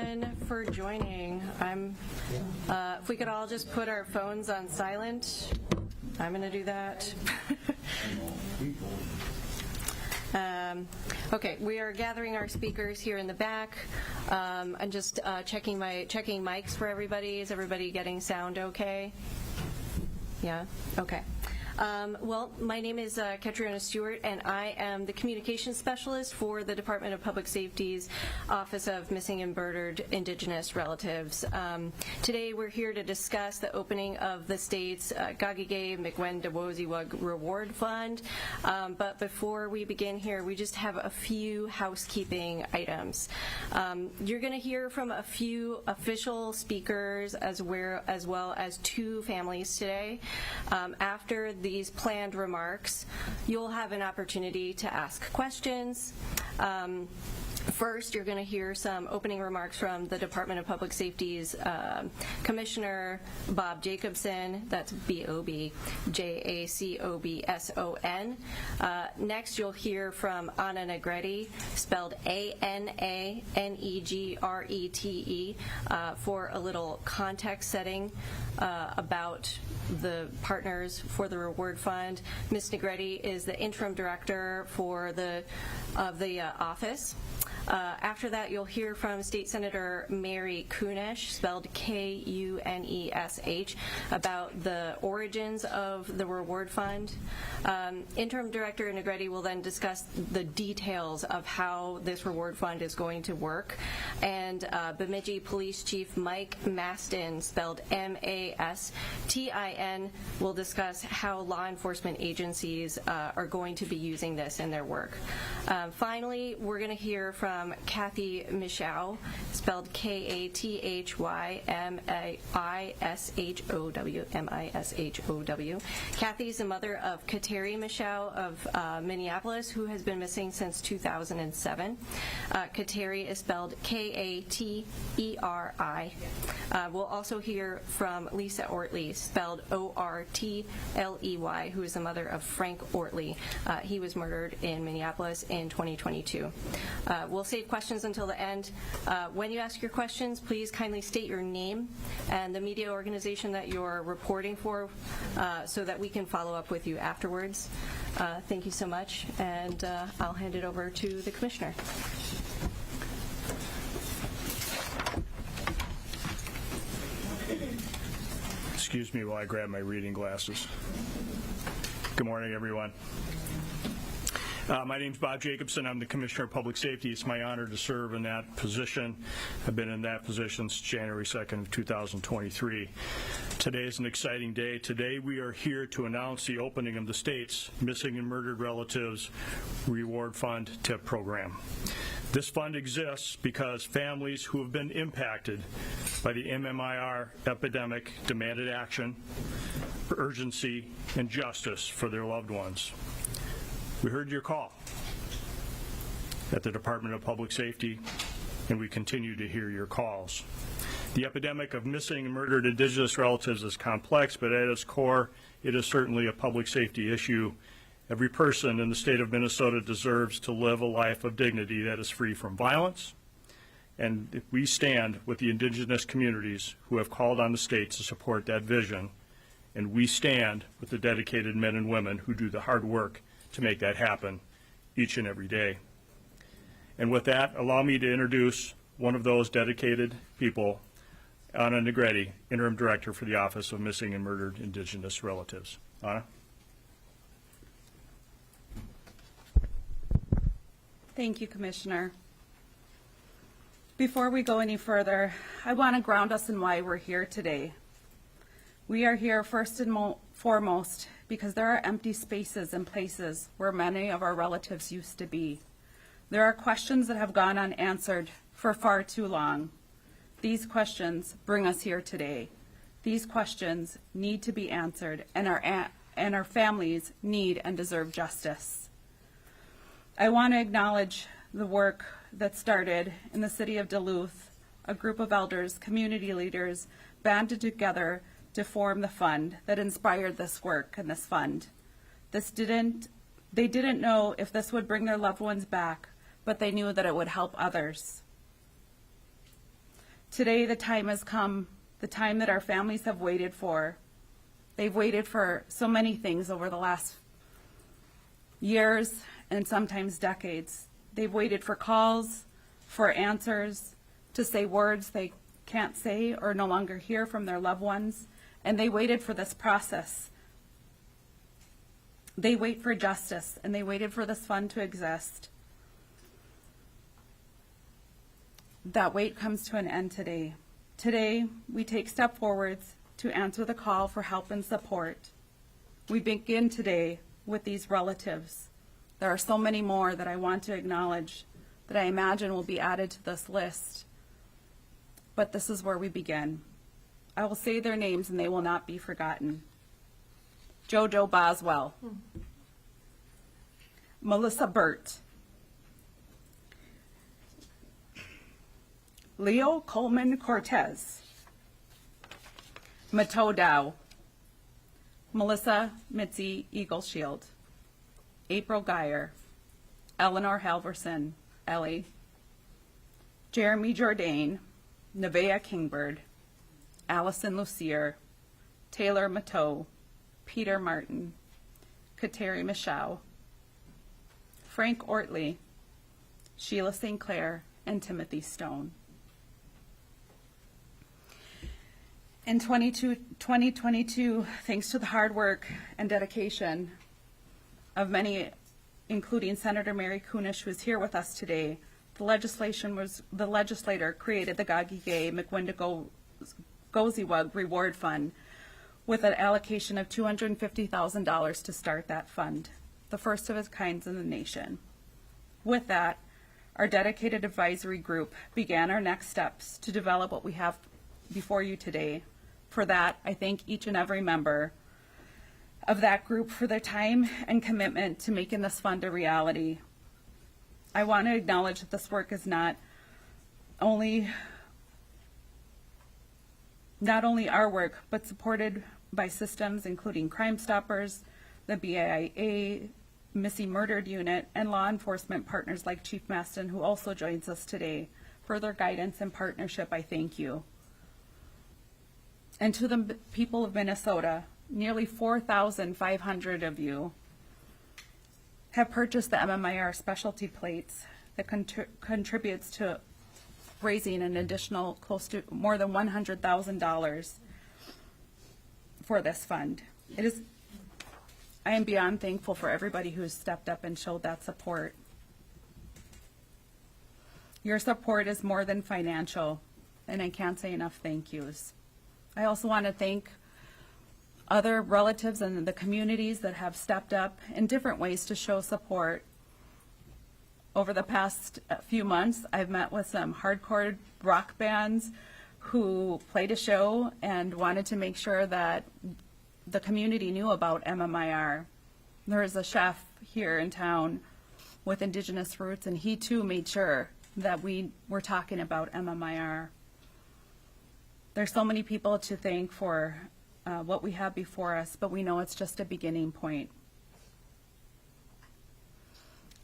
everyone for joining. If we could all just put our phones on silent, I'm going to do that. Okay, we are gathering our speakers here in the back. I'm just checking mics for everybody. Is everybody getting sound okay? Yeah? Okay. Well, my name is Katrina Stewart, and I am the communications specialist for the Department of Public Safety's Office of Missing and Murdered Indigenous Relatives. Today we're here to discuss the opening of the state's Gaagige-Mikwendaagoziwag Reward Fund. But before we begin here, we just have a few housekeeping items. You're going to hear from a few official speakers as well as two families today. After these planned remarks, you'll have an opportunity to ask questions. First, you're going to hear some opening remarks from the Department of Public Safety's Commissioner Bob Jacobson. That's B-O-B-J-A-C-O-B-S-O-N. Next, you'll hear from Anna Negrete, spelled A-N-A-N-E-G-R-E-T-E, for a little context setting about the partners for the reward fund. Ms. Negrete is the interim director for the office. After that, you'll hear from State Senator Mary Kunesh, spelled K-U-N-E-S-H, about the origins of the reward fund. Interim Director Negrete will then discuss the details of how this reward fund is going to work. And Bemidji Police Chief Mike Mastin, spelled M-A-S-T-I-N, will discuss how law enforcement agencies are going to be using this in their work. Finally, we're going to hear from Kathy Michow, spelled K-A-T-H-Y-M-I-S-H-O-W. Kathy is the mother of Kateri Michow of Minneapolis, who has been missing since 2007. Kateri is spelled K-A-T-E-R-I. We'll also hear from Lisa Ortley, spelled O-R-T-L-E-Y, who is the mother of Frank Ortley. He was murdered in Minneapolis in 2022. We'll save questions until the end. When you ask your questions, please kindly state your name and the media organization that you're reporting for so that we can follow up with you afterwards. Thank you so much, and I'll hand it over to the Commissioner. Excuse me while I grab my reading glasses. Good morning, everyone. My name is Bob Jacobson. I'm the Commissioner of Public Safety. It's my honor to serve in that position. I've been in that position since January 2nd of 2023. Today is an exciting day. Today we are here to announce the opening of the state's Missing and Murdered Relatives Reward Fund TIP program. This fund exists because families who have been impacted by the MMIR epidemic demanded action, urgency, and justice for their loved ones. We heard your call at the Department of Public Safety, and we continue to hear your calls. The epidemic of missing and murdered Indigenous relatives is complex, but at its core, it is certainly a public safety issue. Every person in the state of Minnesota deserves to live a life of dignity that is free from violence, and we stand with the Indigenous communities who have called on the state to support that vision, and we stand with the dedicated men and women who do the hard work to make that happen each and every day. And with that, allow me to introduce one of those dedicated people, Anna Negrete, Interim Director for the Office of Missing and Murdered Indigenous Relatives. Anna? Thank you, Commissioner. Before we go any further, I want to ground us in why we're here today. We are here first and foremost because there are empty spaces and places where many of our relatives used to be. There are questions that have gone unanswered for far too long. These questions bring us here today. These questions need to be answered, and our families need and deserve justice. I want to acknowledge the work that started in the city of Duluth. A group of elders, community leaders, banded together to form the fund that inspired this work and this fund. They didn't know if this would bring their loved ones back, but they knew that it would help others. Today, the time has come, the time that our families have waited for. They've waited for so many things over the last years and sometimes decades. They've waited for calls, for answers, to say words they can't say or no longer hear from their loved ones, and they waited for this process. They wait for justice, and they waited for this fund to exist. That wait comes to an end today. Today, we take step forwards to answer the call for help and support. We begin today with these relatives. There are so many more that I want to acknowledge that I imagine will be added to this list. But this is where we begin. I will say their names and they will not be forgotten. Jojo Boswell, Melissa Burt, Leo Coleman Cortez, Mato Dow, Melissa Mitzi Eagleshield, April Geyer, Eleanor Halverson, Ellie, Jeremy Jourdain, Nevaeh Kingbird, Allison Lucier, Taylor Mateau, Peter Martin, Kateri Michaud, Frank Ortley, Sheila St. Clair, and Timothy Stone. In 2022, thanks to the hard work and dedication of many, including Senator Mary Kunesh, who is here with us today, the legislator created the Gaagige-Mikwendaagoziwag Reward Fund with an allocation of $250,000 to start that fund, the first of its kind in the nation. With that, our dedicated advisory group began our next steps to develop what we have before you today. For that, I thank each and every member of that group for their time and commitment to making this fund a reality. I want to acknowledge that this work is not only our work, but supported by systems including Crime Stoppers, the BIA, Missing Murdered Unit, and law enforcement partners like Chief Maston, who also joins us today. For their guidance and partnership, I thank you. And to the people of Minnesota, nearly 4,500 of you have purchased the MMIR specialty plates that contributes to raising an additional close to more than $100,000 for this fund. I am beyond thankful for everybody who's stepped up and showed that support. Your support is more than financial, and I can't say enough thank yous. I also want to thank other relatives in the communities that have stepped up in different ways to show support. Over the past few months, I've met with some hardcore rock bands who played a show and wanted to make sure that the community knew about MMIR. There is a chef here in town with Indigenous roots, and he too made sure that we were talking about MMIR. There's so many people to thank for what we have before us, but we know it's just a beginning point.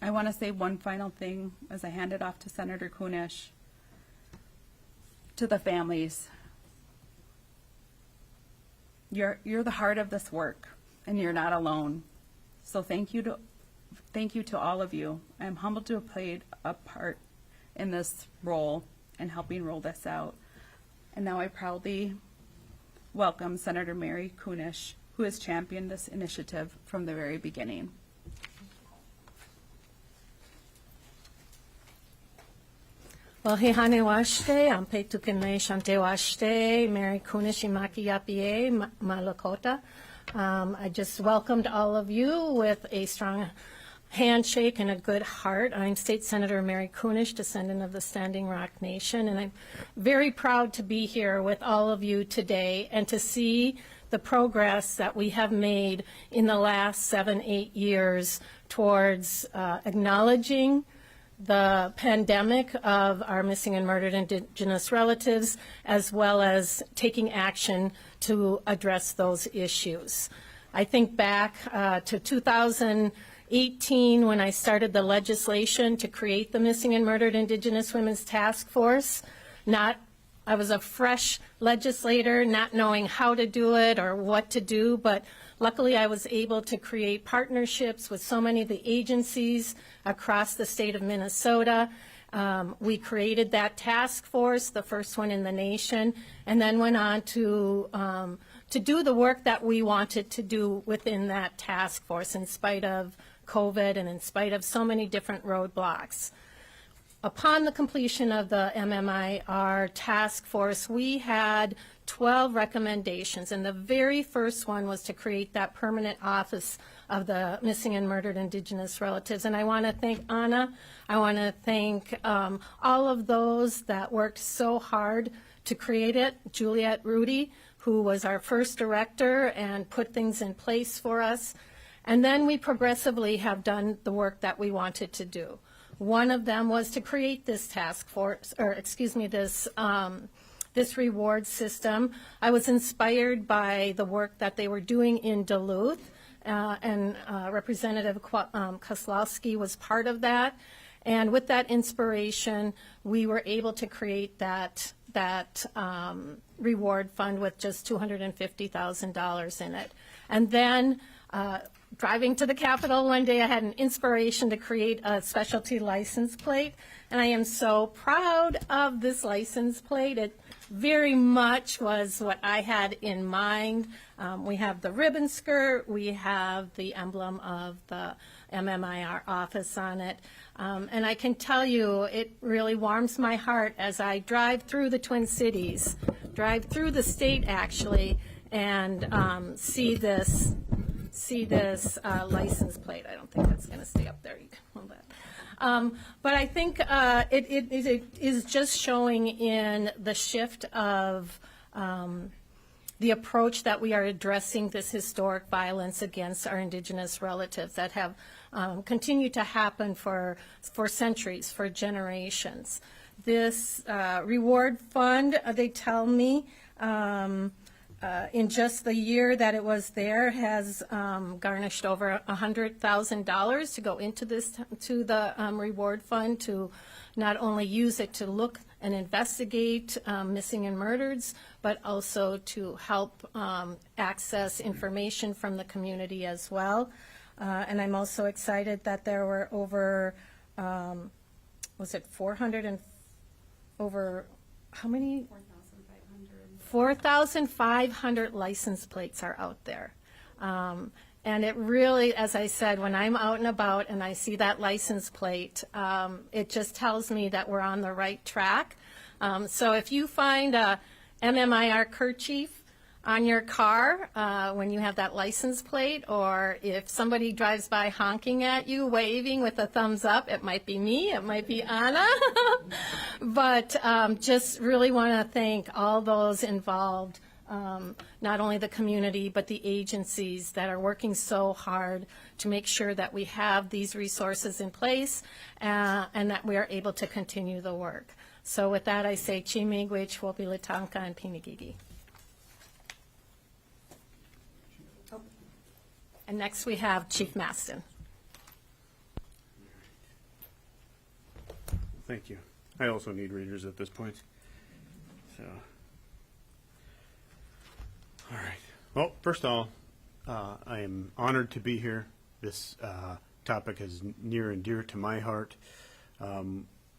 I want to say one final thing as I hand it off to Senator Kunesh. To the families, you're the heart of this work, and you're not alone. So thank you to all of you. I'm humbled to have played a part in this role and helping roll this out. And now I proudly welcome Senator Mary Kunesh, who has championed this initiative from the very beginning. Well, he hane washte, am pe tukene shante washte, Mary Kunesh imaki yapie, malakota. I just welcomed all of you with a strong handshake and a good heart. I'm State Senator Mary Kunesh, descendant of the Standing Rock Nation, and I'm very proud to be here with all of you today and to see the progress that we have made in the last 7-8 years towards acknowledging the pandemic of our missing and murdered Indigenous relatives, as well as taking action to address those issues. I think back to 2018 when I started the legislation to create the Missing and Murdered Indigenous Women's Task Force. Not I was a fresh legislator, not knowing how to do it or what to do, but luckily I was able to create partnerships with so many of the agencies across the state of Minnesota. We created that task force, the first one in the nation, and then went on to do the work that we wanted to do within that task force in spite of COVID and in spite of so many different roadblocks. Upon the completion of the MMIR task force, we had 12 recommendations, and the very first one was to create that permanent office of the missing and murdered Indigenous relatives. And I want to thank Anna. I want to thank all of those that worked so hard to create it. Juliet Rudy, who was our first director and put things in place for us. And then we progressively have done the work that we wanted to do. One of them was to create this task force, or excuse me, this reward system. I was inspired by the work that they were doing in Duluth, and Representative Kozlowski was part of that. And with that inspiration, we were able to create that reward fund with just $250,000 in it. And then driving to the Capitol one day, I had an inspiration to create a specialty license plate, and I am so proud of this license plate. It very much was what I had in mind. We have the ribbon skirt, we have the emblem of the MMIR office on it, and I can tell you it really warms my heart as I drive through the Twin Cities, drive through the state actually, and see this license plate. I don't think that's going to stay up there. You can hold that. But I think it is just showing in the shift of the approach that we are addressing this historic violence against our Indigenous relatives that have continued to happen for centuries, for generations. This reward fund, they tell me, in just the year that it was there, has garnished over $100,000 to go into the reward fund, to not only use it to look and investigate missing and murdereds, but also to help access information from the community as well. And I'm also excited that there were over, was it 400 and over, how many? 4,500 license plates are out there. And it really, as I said, when I'm out and about and I see that license plate, it just tells me that we're on the right track. So if you find a MMIR kerchief on your car when you have that license plate, or if somebody drives by honking at you, waving with a thumbs up, it might be me, it might be Anna. But just really want to thank all those involved, not only the community, but the agencies that are working so hard to make sure that we have these resources in place and that we are able to continue the work. So with that, I say Chimigwe, Chwopilitanka, and Pinigigi. And next we have Chief Maston. Thank you. I also need readers at this point. So, all right. Well, first of all, I am honored to be here. This topic is near and dear to my heart.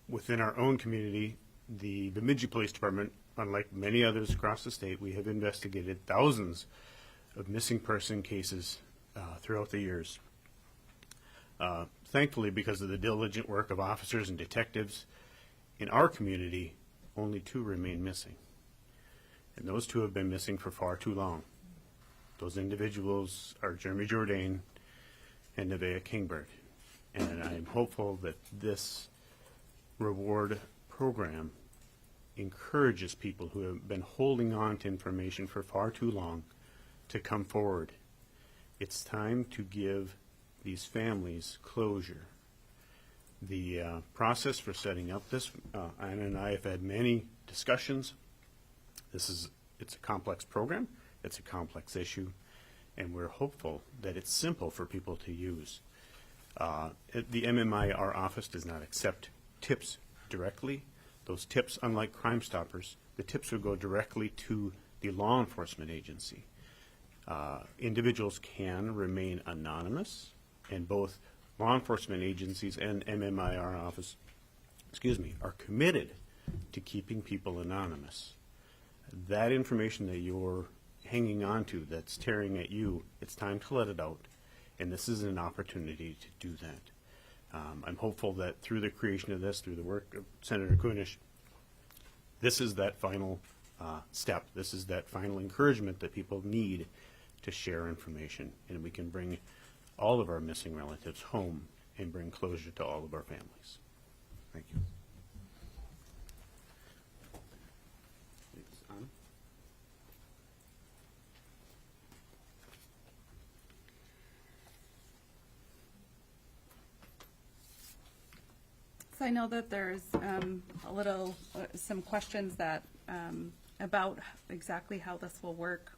Within our own community, the Bemidji Police Department, unlike many others across the state, we have investigated thousands of missing person cases throughout the years. Thankfully, because of the diligent work of officers and detectives in our community, only 2 remain missing. And those 2 have been missing for far too long. Those individuals are Jeremy Jourdain and Nevaeh Kingberg. And I am hopeful that this reward program encourages people who have been holding on to information for far too long to come forward. It's time to give these families closure. The process for setting up this, Anna and I have had many discussions. It's a complex program, it's a complex issue, and we're hopeful that it's simple for people to use. The MMIR office does not accept tips directly, those tips, unlike Crime Stoppers, the tips would go directly to the law enforcement agency. Individuals can remain anonymous, and both law enforcement agencies and MMIR office, are committed to keeping people anonymous. That information that you're hanging on to, that's tearing at you, it's time to let it out, and this is an opportunity to do that. I'm hopeful that through the creation of this, through the work of Senator Kunish, this is that final step. This is that final encouragement that people need to share information, and we can bring all of our missing relatives home and bring closure to all of our families. Thank you. So I know that there's some questions that about exactly how this will work.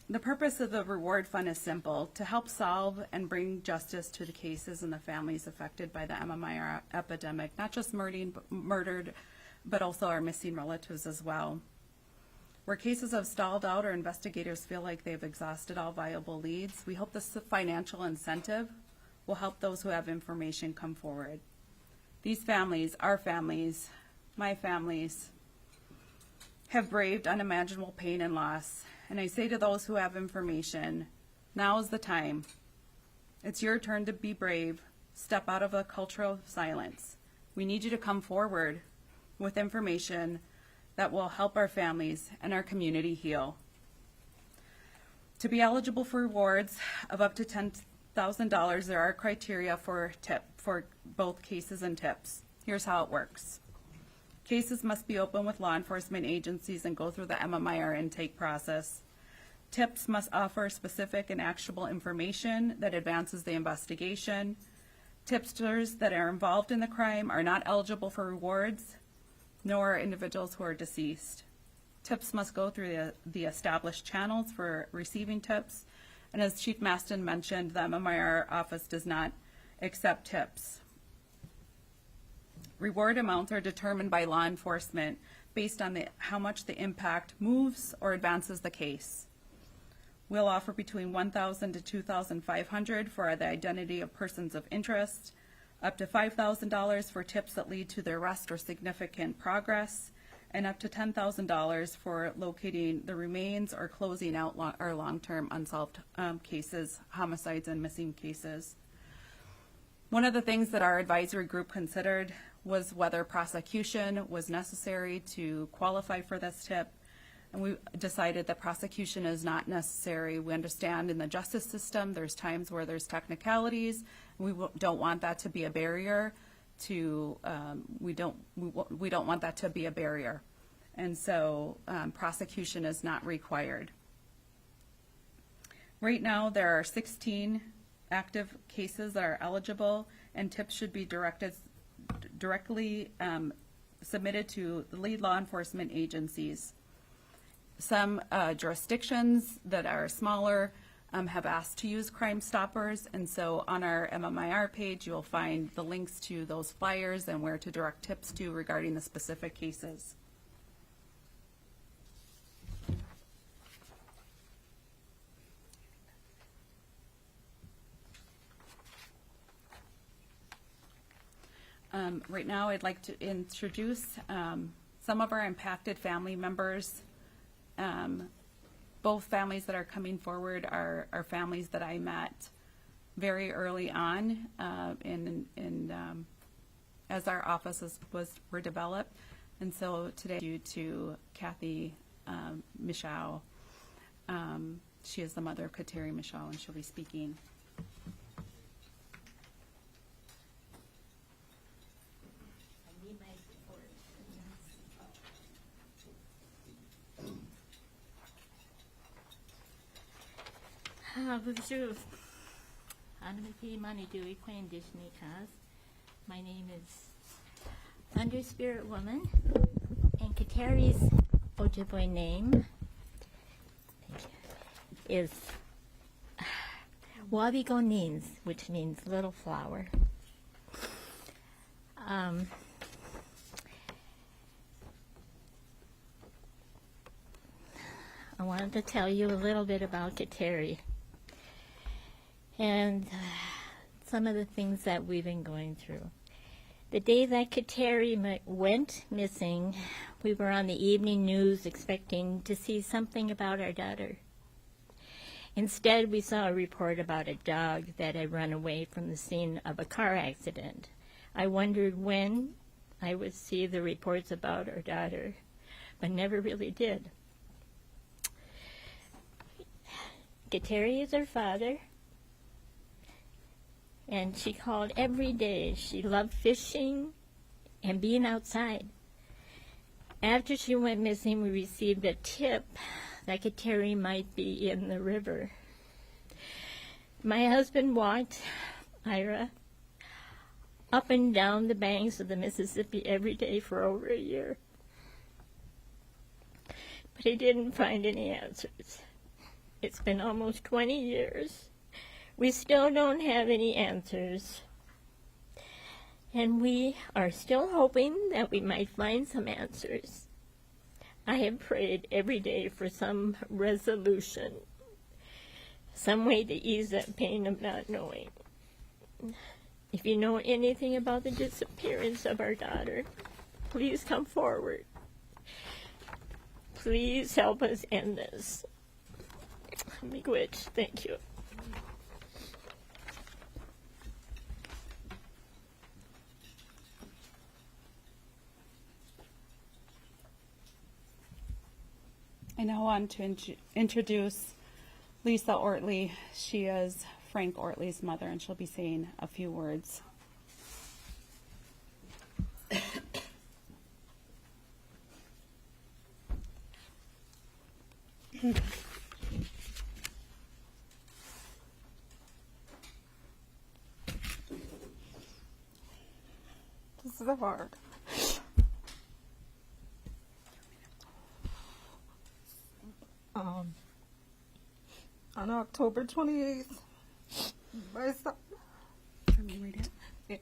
The purpose of the reward fund is simple: to help solve and bring justice to the cases and the families affected by the MMIR epidemic, not just murdered, but also our missing relatives as well. Where cases have stalled out or investigators feel like they've exhausted all viable leads, we hope this financial incentive will help those who have information come forward. These families, our families, my families, have braved unimaginable pain and loss. And I say to those who have information, now is the time. It's your turn to be brave. Step out of a culture of silence. We need you to come forward with information that will help our families and our community heal. To be eligible for rewards of up to $10,000, there are criteria for both cases and tips. Here's how it works. Cases must be open with law enforcement agencies and go through the MMIR intake process. Tips must offer specific and actionable information that advances the investigation. Tipsters that are involved in the crime are not eligible for rewards, nor are individuals who are deceased. Tips must go through the established channels for receiving tips. And as Chief Maston mentioned, the MMIR office does not accept tips. Reward amounts are determined by law enforcement based on how much the impact moves or advances the case. We'll offer between $1,000 to $2,500 for the identity of persons of interest, up to $5,000 for tips that lead to the arrest or significant progress, and up to $10,000 for locating the remains or closing out our long-term unsolved cases, homicides and missing cases. One of the things that our advisory group considered was whether prosecution was necessary to qualify for this tip, and we decided that prosecution is not necessary. We understand in the justice system there's times where there's technicalities, and we don't want that to be a barrier to we don't want that to be a barrier, and so prosecution is not required. Right now there are 16 active cases that are eligible, and tips should be directly submitted to the lead law enforcement agencies. Some jurisdictions that are smaller have asked to use Crime Stoppers, and so on our MMIR page you'll find the links to those flyers and where to direct tips to regarding the specific cases. Right now I'd like to introduce some of our impacted family members. Both families that are coming forward are families that I met very early on as our offices were developed, and so today due to Kathy Michaud. She is the mother of Kateri Michaud, and she'll be speaking. My name is Thunder Spirit Woman, and Kateri's Ojibwe name is Wabigonins, which means little flower. I wanted to tell you a little bit about Kateri and some of the things that we've been going through. The day that Kateri went missing, we were on the evening news expecting to see something about our daughter. Instead, we saw a report about a dog that had run away from the scene of a car accident. I wondered when I would see the reports about our daughter, but never really did. Kateri is her father, and she called every day. She loved fishing and being outside. After she went missing, we received a tip that Kateri might be in the river. My husband walked Ira up and down the banks of the Mississippi every day for over a year, but he didn't find any answers. It's been almost 20 years. We still don't have any answers. And we are still hoping that we might find some answers. I have prayed every day for some resolution, some way to ease that pain of not knowing. If you know anything about the disappearance of our daughter, please come forward. Please help us end this. Miigwech, thank you. I now want to introduce Lisa Ortley. She is Frank Ortley's mother, and she'll be saying a few words. This is hard. On October 28th, my son. Thank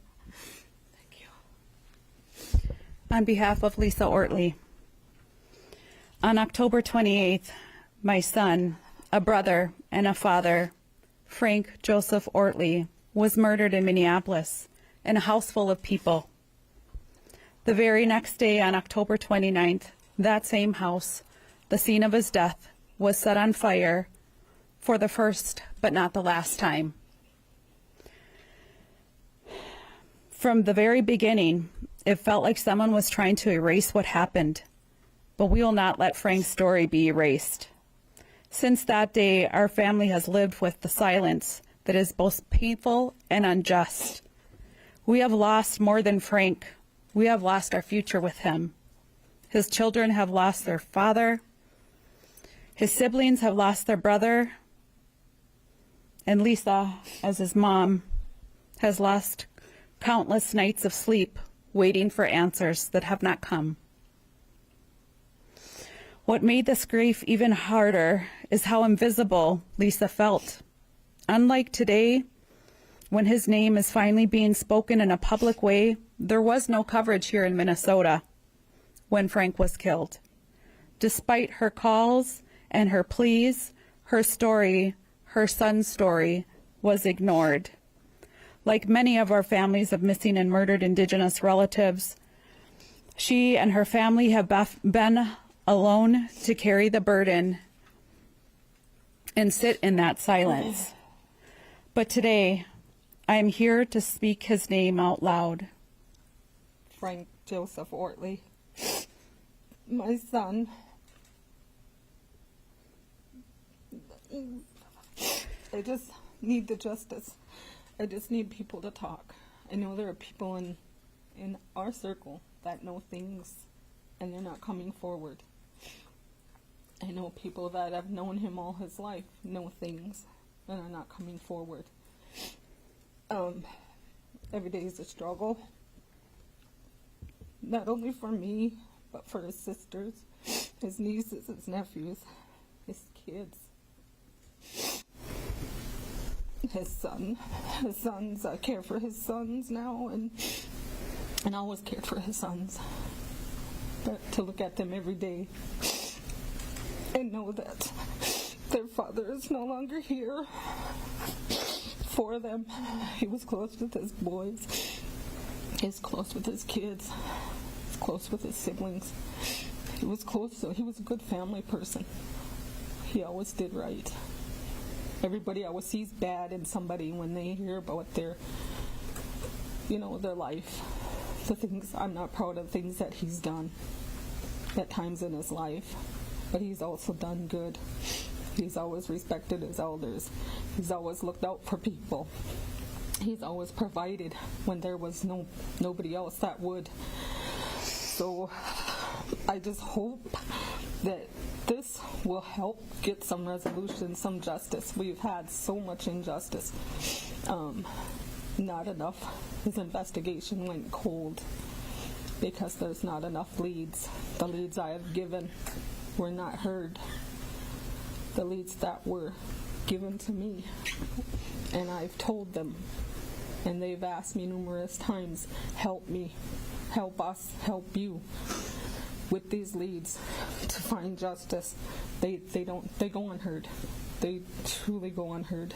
you. On behalf of Lisa Ortley, on October 28th, my son, a brother, and a father, Frank Joseph Ortley, was murdered in Minneapolis in a house full of people. The very next day, on October 29th, that same house, the scene of his death, was set on fire for the first but not the last time. From the very beginning, it felt like someone was trying to erase what happened, but we will not let Frank's story be erased. Since that day, our family has lived with the silence that is both painful and unjust. We have lost more than Frank. We have lost our future with him. His children have lost their father. His siblings have lost their brother. And Lisa, as his mom, has lost countless nights of sleep waiting for answers that have not come. What made this grief even harder is how invisible Lisa felt. Unlike today, when his name is finally being spoken in a public way, there was no coverage here in Minnesota when Frank was killed. Despite her calls and her pleas, her story, her son's story, was ignored. Like many of our families of missing and murdered Indigenous relatives, she and her family have been alone to carry the burden and sit in that silence. But today, I am here to speak his name out loud. Frank Joseph Ortley, my son. I just need the justice. I just need people to talk. I know there are people in our circle that know things and they're not coming forward. I know people that have known him all his life know things and are not coming forward. Every day is a struggle. Not only for me, but for his sisters, his nieces, his nephews, his kids. His son. His sons, I care for his sons now, and and always cared for his sons. But to look at them every day and know that their father is no longer here for them. He was close with his boys. He's close with his kids. He's close with his siblings. He was close, so he was a good family person. He always did right. Everybody always sees bad in somebody when they hear about their, their life. The things, I'm not proud of things that he's done at times in his life, but he's also done good. He's always respected his elders. He's always looked out for people. He's always provided when there was nobody else that would. So I just hope that this will help get some resolution, some justice. We've had so much injustice. Not enough. His investigation went cold because there's not enough leads. The leads I have given were not heard. The leads that were given to me, and I've told them, and they've asked me numerous times, help me, help us, help you with these leads to find justice. They go unheard. They truly go unheard.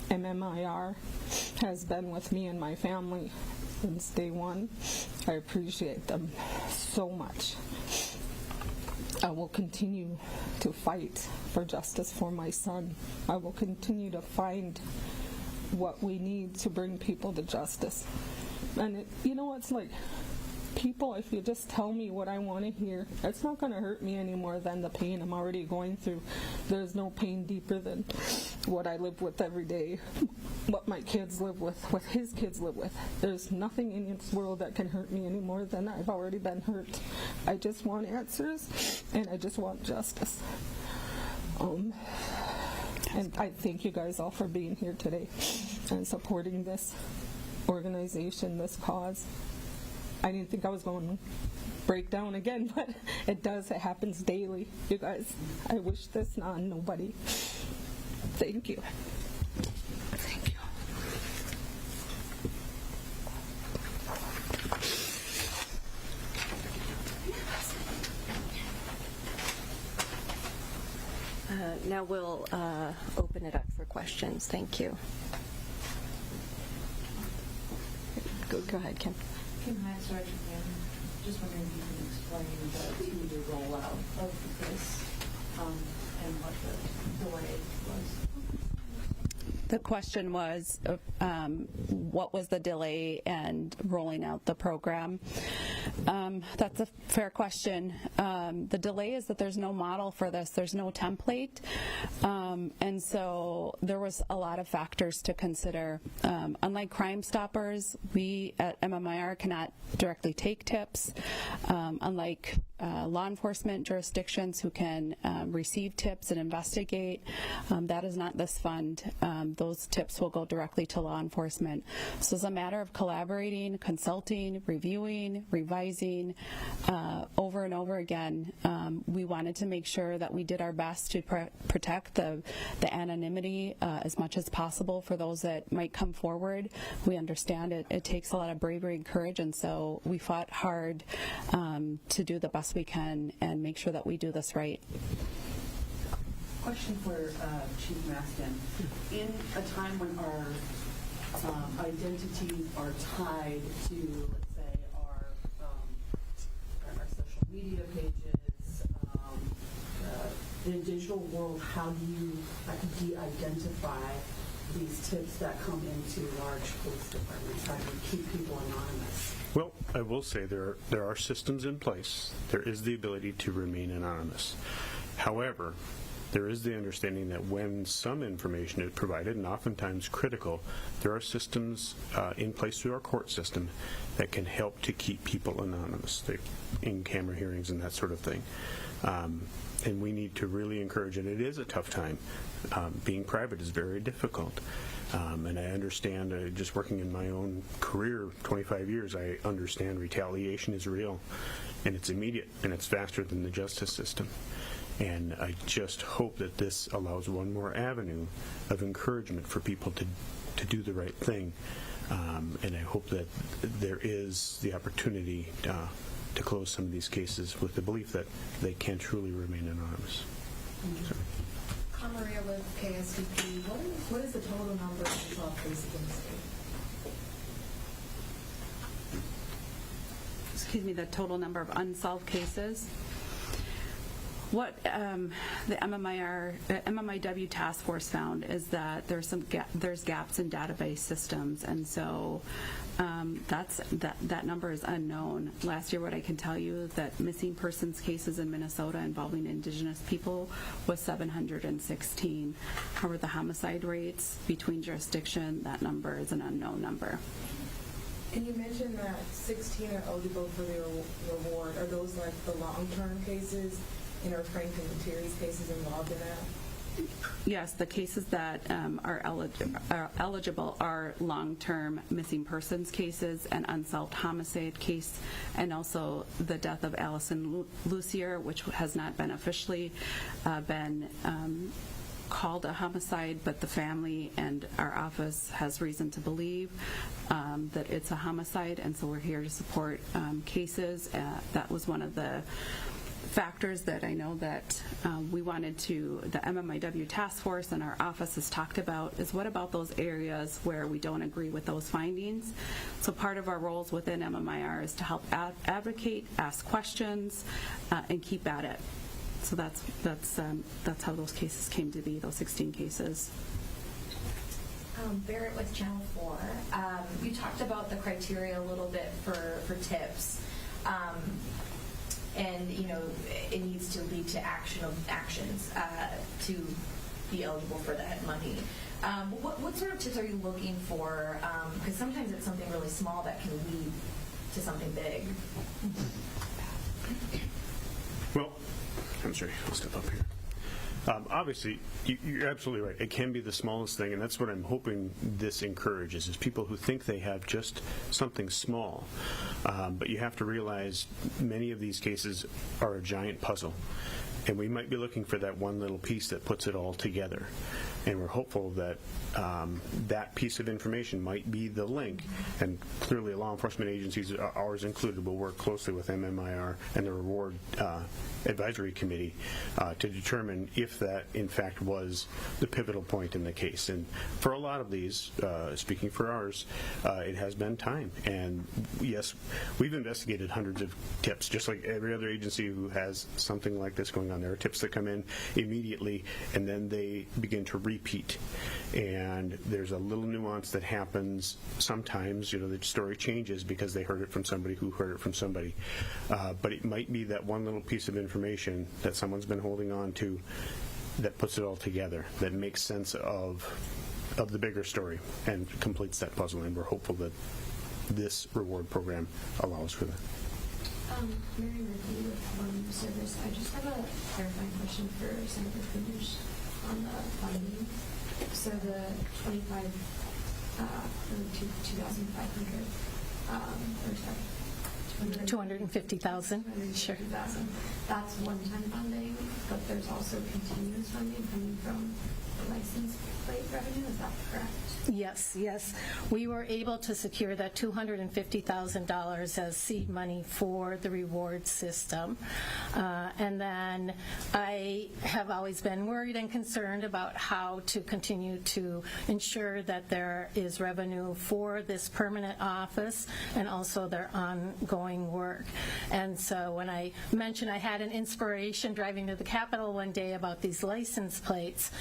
MMIR has been with me and my family since day one. I appreciate them so much. I will continue to fight for justice for my son. I will continue to find what we need to bring people to justice. And it's like, people, if you just tell me what I want to hear, it's not going to hurt me any more than the pain I'm already going through. There's no pain deeper than what I live with every day, what my kids live with, what his kids live with. There's nothing in this world that can hurt me any more than I've already been hurt. I just want answers, and I just want justice. And I thank you guys all for being here today and supporting this organization, this cause. I didn't think I was going to break down again, but it does. It happens daily. You guys, I wish this on nobody. Thank you. Thank you. Now we'll open it up for questions. Thank you. Go ahead, Kim. Kim, hi, Sergeant Mann. Just wondering if you can explain the two-year rollout of this and what the delay was. The question was, what was the delay and rolling out the program? That's a fair question. The delay is that there's no model for this. There's no template. And so there was a lot of factors to consider. Unlike Crime Stoppers, we at MMIR cannot directly take tips. Unlike law enforcement jurisdictions who can receive tips and investigate, that is not this fund. Those tips will go directly to law enforcement. So it's a matter of collaborating, consulting, reviewing, revising over and over again. We wanted to make sure that we did our best to protect the anonymity as much as possible for those that might come forward. We understand it takes a lot of bravery and courage, and so we fought hard to do the best we can and make sure that we do this right. Question for Chief Maston. In a time when our identities are tied to, let's say, our social media pages, in a digital world, how do you de-identify these tips that come into large police departments? How do you keep people anonymous? Well, I will say there are systems in place. There is the ability to remain anonymous. However, there is the understanding that when some information is provided, and oftentimes critical, there are systems in place through our court system that can help to keep people anonymous, in-camera hearings and that sort of thing. And we need to really encourage, and it is a tough time. Being private is very difficult. And I understand, just working in my own career, 25 years, I understand retaliation is real, and it's immediate, and it's faster than the justice system. And I just hope that this allows one more avenue of encouragement for people to do the right thing. And I hope that there is the opportunity to close some of these cases with the belief that they can truly remain anonymous. So. Maria with KSDP. What is the total number of unsolved cases in the state? Excuse me, the total number of unsolved cases. What the MMIW task force found is that there's gaps in database systems, and so that number is unknown. Last year, what I can tell you is that missing persons cases in Minnesota involving Indigenous people was 716. However, the homicide rates between jurisdiction, that number is an unknown number. And you mentioned that 16 are eligible for the reward. Are those like the long-term cases? And are Frank and Terry's cases involved in that? Yes, the cases that are eligible are long-term missing persons cases, and unsolved homicide case, and also the death of Allison Lucier, which has not been officially been called a homicide, but the family and our office has reason to believe that it's a homicide, and so we're here to support cases. That was one of the factors that I know that we wanted to, the MMIW task force and our office has talked about, is what about those areas where we don't agree with those findings. So part of our roles within MMIR is to help advocate, ask questions, and keep at it. So that's how those cases came to be, those 16 cases. Barrett with Channel 4. You talked about the criteria a little bit for tips. And, you know, it needs to lead to actions to be eligible for that money. What sort of tips are you looking for? Because sometimes it's something really small that can lead to something big. Well, I'm sorry, I'll step up here. Obviously, you're absolutely right. It can be the smallest thing, and that's what I'm hoping this encourages, is people who think they have just something small. But you have to realize many of these cases are a giant puzzle, and we might be looking for that one little piece that puts it all together. And we're hopeful that that piece of information might be the link. And clearly, law enforcement agencies, ours included, will work closely with MMIR and the Reward Advisory Committee to determine if that, in fact, was the pivotal point in the case. And for a lot of these, speaking for ours, it has been time. And yes, we've investigated hundreds of tips, just like every other agency who has something like this going on. There are tips that come in immediately, and then they begin to repeat. And there's a little nuance that happens sometimes. You know, the story changes because they heard it from somebody who heard it from somebody. But it might be that one little piece of information that someone's been holding on to that puts it all together, that makes sense of the bigger story and completes that puzzle. And we're hopeful that this reward program allows for that. Mary Murphy with One Service. I just have a clarifying question for Senator Kunish on the funding. So the 2,500, or sorry, 250,000. Sure. 250,000. That's one-time funding, but there's also continuous funding coming from the license plate revenue. Is that correct? Yes. We were able to secure that $250,000 as seed money for the reward system. And then I have always been worried and concerned about how to continue to ensure that there is revenue for this permanent office and also their ongoing work. And so when I mentioned I had an inspiration driving to the Capitol one day about these license plates,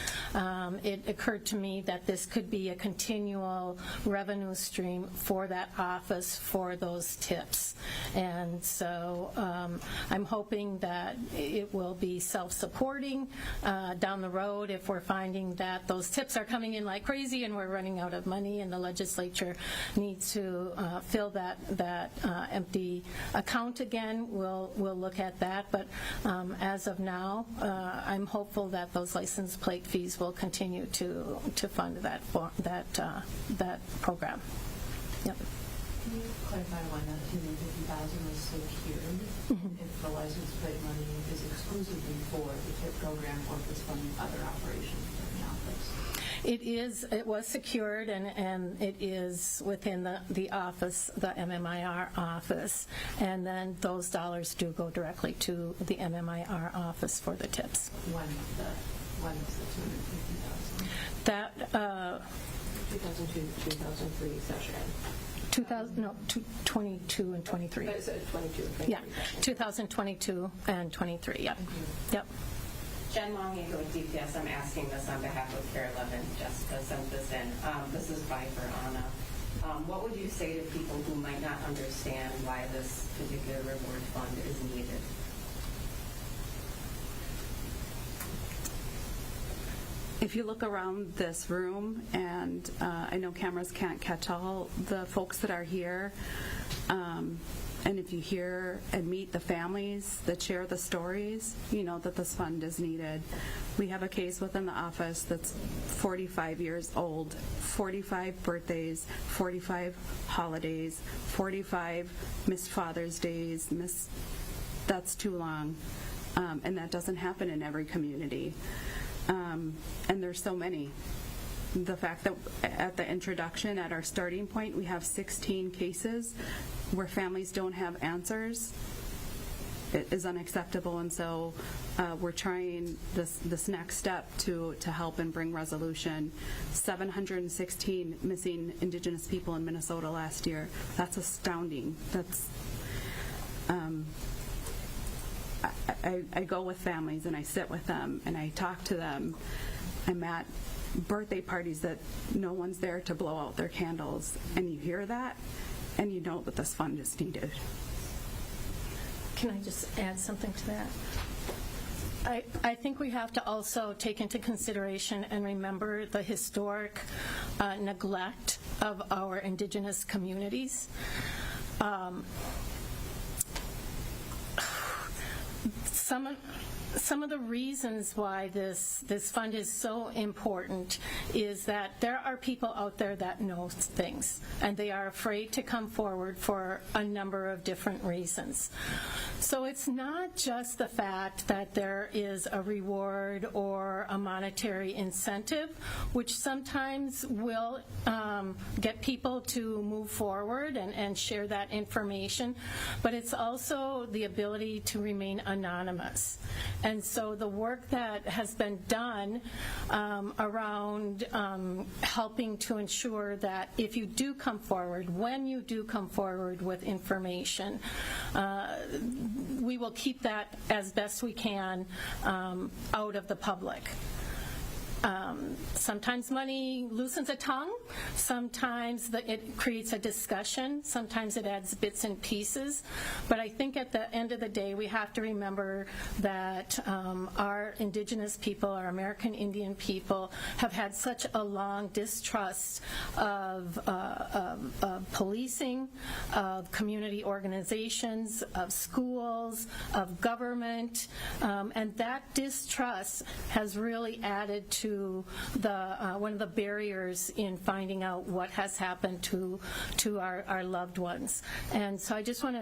it occurred to me that this could be a continual revenue stream for that office for those tips. And so I'm hoping that it will be self-supporting down the road if we're finding that those tips are coming in like crazy and we're running out of money and the legislature needs to fill that empty account again. We'll look at that. But as of now, I'm hopeful that those license plate fees will continue to fund that program. Yep. Can you clarify why that $250,000 was secured? If the license plate money is exclusively for the TIP program or if it's funding other operations right now? It was secured, and it is within the office, the MMIR office, and then those dollars do go directly to the MMIR office for the tips. When is the 250,000? That 2002-2003 session. 22 and 23. 22 and 23. Yeah, 2022 and 23. Yep. Yep. Jen Longigo with DPS. I'm asking this on behalf of Care 11. Jessica sent this in. This is by for Anna. What would you say to people who might not understand why this particular reward fund is needed? If you look around this room, and I know cameras can't catch all the folks that are here, and if you hear and meet the families that share the stories, you know that this fund is needed. We have a case within the office that's 45 years old, 45 birthdays, 45 holidays, 45 missed Father's Days. That's too long, and that doesn't happen in every community. And there's so many. The fact that at the introduction, at our starting point, we have 16 cases where families don't have answers, it is unacceptable. And so we're trying this next step to help and bring resolution. 716 missing Indigenous people in Minnesota last year. That's astounding. That's I go with families and I sit with them and I talk to them. I'm at birthday parties that no one's there to blow out their candles, and you hear that and you know that this fund is needed. Can I just add something to that? I think we have to also take into consideration and remember the historic neglect of our Indigenous communities. Some of the reasons why this fund is so important is that there are people out there that know things, and they are afraid to come forward for a number of different reasons. So it's not just the fact that there is a reward or a monetary incentive, which sometimes will get people to move forward and share that information, but it's also the ability to remain anonymous. And so the work that has been done around helping to ensure that if you do come forward, when you do come forward with information, we will keep that as best we can out of the public. Sometimes money loosens a tongue, sometimes it creates a discussion, sometimes it adds bits and pieces, but I think at the end of the day we have to remember that our Indigenous people, our American Indian people, have had such a long distrust of policing, of community organizations, of schools, of government, and that distrust has really added to one of the barriers in finding out what has happened to our loved ones. And so I just want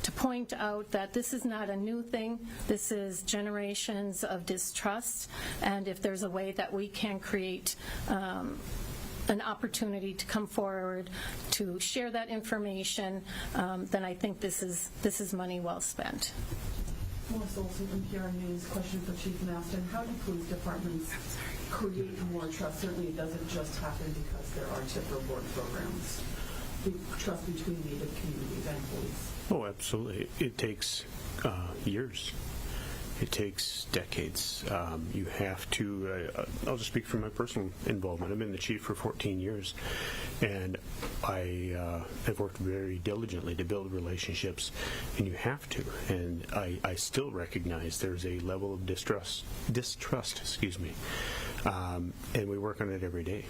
to point out that this is not a new thing. This is generations of distrust, and if there's a way that we can create an opportunity to come forward to share that information, then I think this is money well spent. Melissa Olson from PR News. Question for Chief Maston. How do police departments create more trust? Certainly it doesn't just happen because there are tip reward programs. The trust between Native communities and police. Oh, absolutely. It takes years. It takes decades. You have to, I'll just speak from my personal involvement. I've been the chief for 14 years, and I have worked very diligently to build relationships, and you have to. And I still recognize there's a level of distrust, and we work on it every day.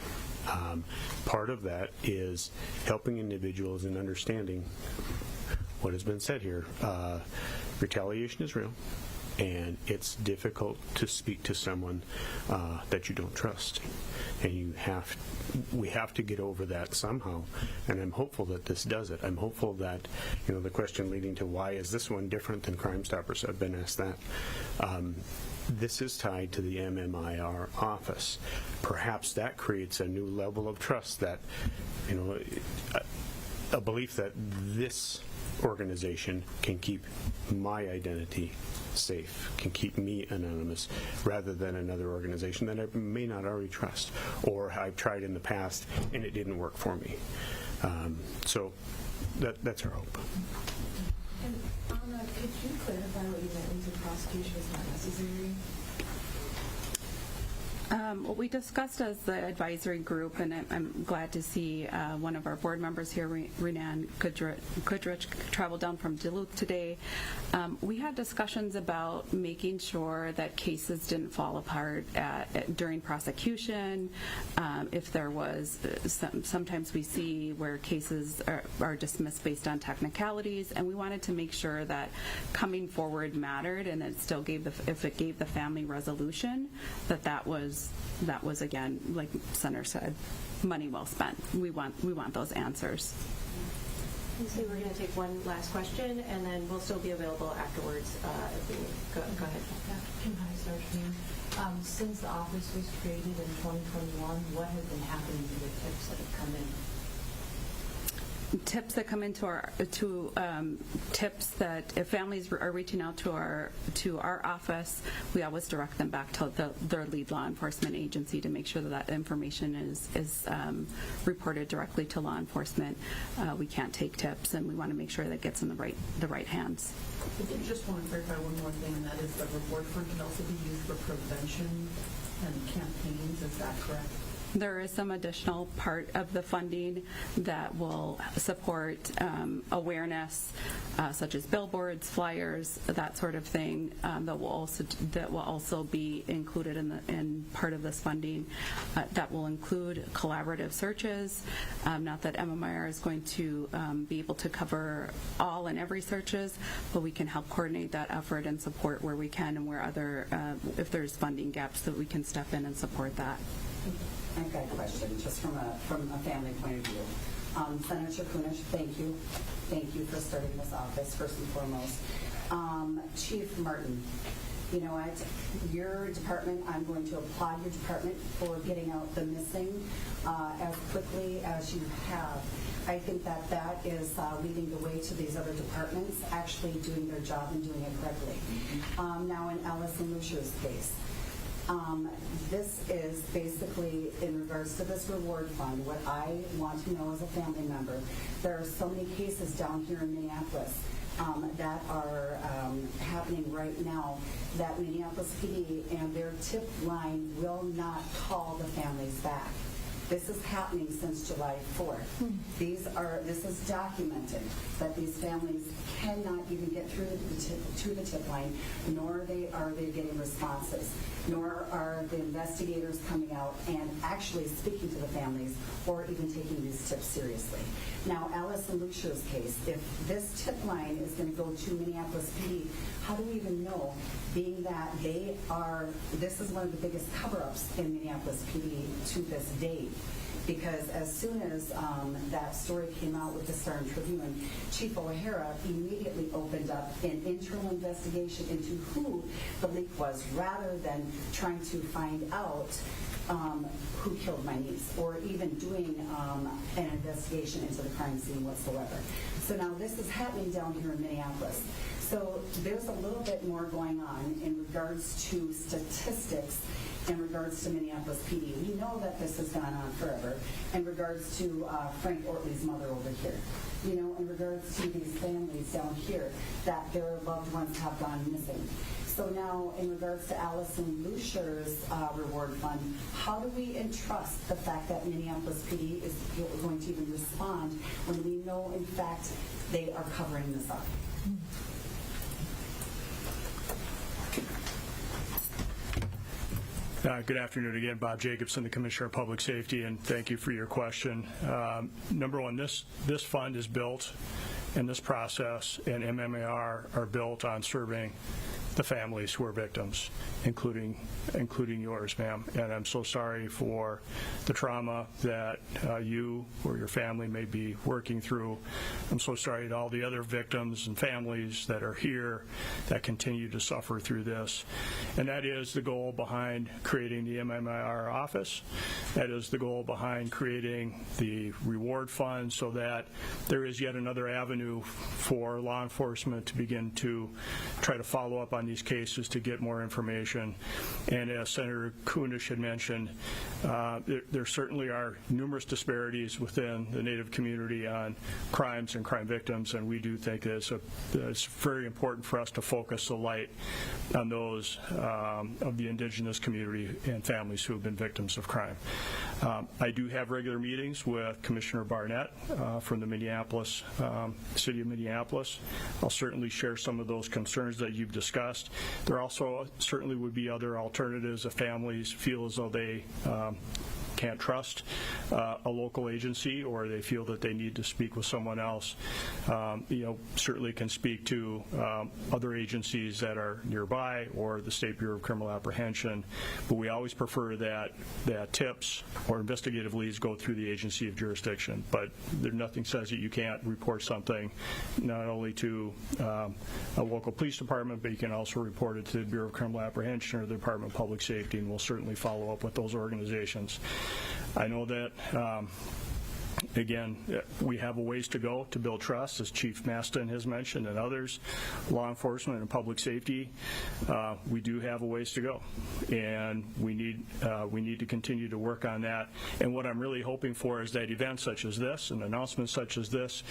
Part of that is helping individuals in understanding what has been said here. Retaliation is real. and it's difficult to speak to someone that you don't trust. And we have to get over that somehow, and I'm hopeful that this does it. I'm hopeful that, the question leading to why is this one different than Crime Stoppers, I've been asked that. This is tied to the MMIR office. Perhaps that creates a new level of trust that, a belief that this organization can keep my identity safe, can keep me anonymous, rather than another organization that I may not already trust, or I've tried in the past and it didn't work for me. So that's our hope. And Anna, could you clarify what you meant when you said prosecution is not necessary? What we discussed as the advisory group, and I'm glad to see one of our board members here, Renan Goodrich, traveled down from Duluth today. We had discussions about making sure that cases didn't fall apart during prosecution. If there was, sometimes we see where cases are dismissed based on technicalities, and we wanted to make sure that coming forward mattered, and it still gave if it gave the family resolution, that was again, like Senator said, money well spent. We want those answers. So we're going to take one last question, and then we'll still be available afterwards. Go ahead. Can I start here? Since the office was created in 2021, what has been happening to the tips that have come in? Tips that come into tips that if families are reaching out to our office, we always direct them back to their lead law enforcement agency to make sure that information is reported directly to law enforcement. We can't take tips, and we want to make sure that it gets in the right hands. I just want to clarify one more thing, and that is the reward fund can also be used for prevention and campaigns. Is that correct? There is some additional part of the funding that will support awareness, such as billboards, flyers, that sort of thing. That will also be included in part of this funding. That will include collaborative searches. Not that MMIR is going to be able to cover all and every searches, but we can help coordinate that effort and support where we can, and where if there's funding gaps, that we can step in and support that. I've got a question, just from a family point of view. Senator Kunish, thank you. Thank you for starting this office, first and foremost. Chief Martin, you know what? Your department, I'm going to applaud your department for getting out the missing as quickly as you have. I think that is leading the way to these other departments actually doing their job and doing it correctly. Now, in Ellis and Lucia's case, this is basically in regards to this reward fund. What I want to know as a family member, there are so many cases down here in Minneapolis that are happening right now that Minneapolis PD and their tip line will not call the families back. This is happening since July 4th. This is documented that these families cannot even get through to the tip line, nor are they getting responses, nor are the investigators coming out and actually speaking to the families or even taking these tips seriously. Now, Alice and Lucia's case, if this tip line is going to go to Minneapolis PD, how do we even know, being that this is one of the biggest cover-ups in Minneapolis PD to this date? Because as soon as that story came out with the Star and Tribune, Chief O'Hara immediately opened up an internal investigation into who the leak was, rather than trying to find out who killed my niece, or even doing an investigation into the crime scene whatsoever. So now this is happening down here in Minneapolis. So there's a little bit more going on in regards to statistics in regards to Minneapolis PD. We know that this has gone on forever in regards to Frank Ortley's mother over here. You know, in regards to these families down here that their loved ones have gone missing. So now, in regards to Allison Lucia's reward fund, how do we entrust the fact that Minneapolis PD is going to even respond when we know, in fact, they are covering this up? Good afternoon again. Bob Jacobson, the Commissioner of Public Safety, and thank you for your question. Number one, this fund is built, and this process and MMIR are built on serving the families who are victims, including yours, ma'am. And I'm so sorry for the trauma that you or your family may be working through. I'm so sorry to all the other victims and families that are here that continue to suffer through this. And that is the goal behind creating the MMIR office. That is the goal behind creating the reward fund, so that there is yet another avenue for law enforcement to begin to try to follow up on these cases to get more information. And as Senator Kunish had mentioned, there certainly are numerous disparities within the Native community on crimes and crime victims, and we do think that it's very important for us to focus the light on those of the Indigenous community and families who have been victims of crime. I do have regular meetings with Commissioner Barnett from the Minneapolis, City of Minneapolis. I'll certainly share some of those concerns that you've discussed. There also certainly would be other alternatives if families feel as though they can't trust a local agency, or they feel that they need to speak with someone else. Certainly can speak to other agencies that are nearby, or the State Bureau of Criminal Apprehension, but we always prefer that tips or investigative leads go through the agency of jurisdiction. But nothing says that you can't report something not only to a local police department, but you can also report it to the Bureau of Criminal Apprehension or the Department of Public Safety, and we'll certainly follow up with those organizations. I know that again, we have a ways to go to build trust, as Chief Maston has mentioned, and others, law enforcement and public safety. We do have a ways to go, and we need to continue to work on that. And what I'm really hoping for is that events such as this and announcements such as this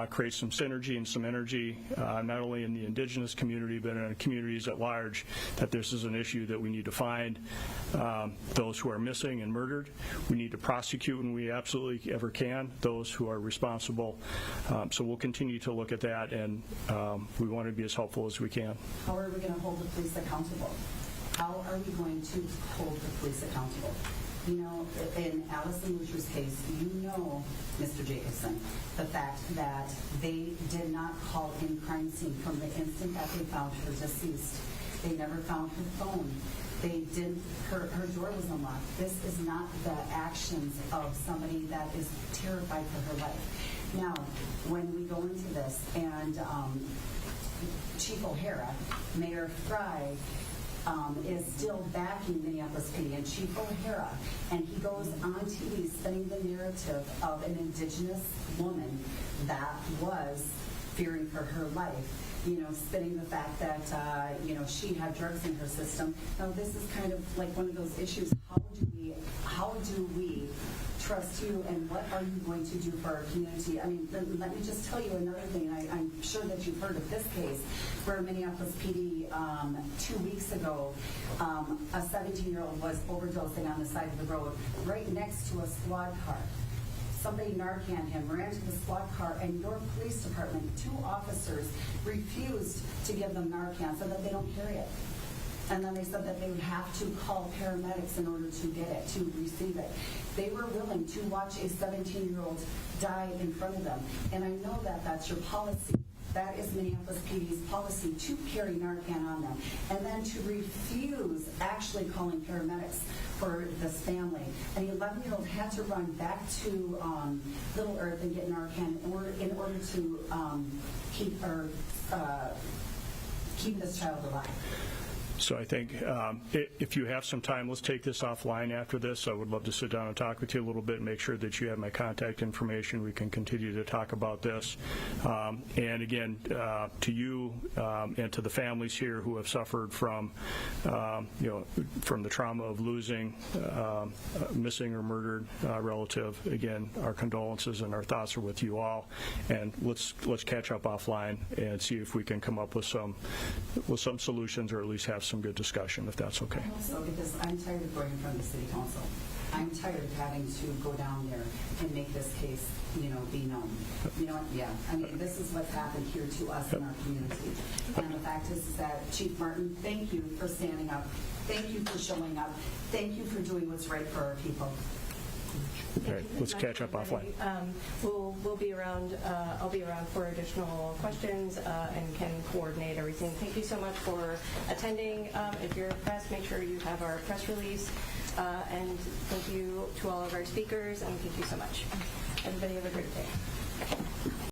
create some synergy and some energy, not only in the Indigenous community, but in communities at large, that this is an issue that we need to find those who are missing and murdered. We need to prosecute when we absolutely ever can those who are responsible. So we'll continue to look at that, and we want to be as helpful as we can. How are we going to hold the police accountable? How are we going to hold the police accountable? You know, in Allison Lucher's case, you know, Mr. Jacobson, the fact that they did not call in crime scene from the instant that they found her deceased. They never found her phone. They didn't, her door was unlocked. This is not the actions of somebody that is terrified for her life. Now, when we go into this, and Chief O'Hara, Mayor Fry, is still backing Minneapolis PD, and Chief O'Hara, and he goes on TV spinning the narrative of an Indigenous woman that was fearing for her life. Spinning the fact that, she had drugs in her system. Now, this is kind of like one of those issues. How do we trust you, and what are you going to do for our community? I mean, let me just tell you another thing. I'm sure that you've heard of this case where Minneapolis PD 2 weeks ago, a 17-year-old was overdosing on the side of the road right next to a squad car. Somebody Narcaned him, ran to the squad car, and your police department, 2 officers, refused to give them Narcan so that they don't carry it. And then they said that they would have to call paramedics in order to get it, to receive it. They were willing to watch a 17-year-old die in front of them. And I know that that's your policy. That is Minneapolis PD's policy, to carry Narcan on them, and then to refuse actually calling paramedics for this family. An 11-year-old had to run back to Little Earth and get Narcan in order to keep this child alive. So I think if you have some time, let's take this offline after this. I would love to sit down and talk with you a little bit and make sure that you have my contact information. We can continue to talk about this. And again, to you and to the families here who have suffered from, from the trauma of losing missing or murdered relative, again, our condolences and our thoughts are with you all. And let's catch up offline and see if we can come up with some solutions, or at least have some good discussion, if that's okay. Also, because I'm tired of going in front of the city council. I'm tired of having to go down there and make this case, be known. You know what? Yeah. I mean, this is what's happened here to us in our community. And the fact is that, Chief Martin, thank you for standing up. Thank you for showing up. Thank you for doing what's right for our people. Okay, let's catch up offline. We'll be around. I'll be around for additional questions and can coordinate everything. Thank you so much for attending. If you're press, make sure you have our press release. And thank you to all of our speakers, and thank you so much. Everybody have a great day.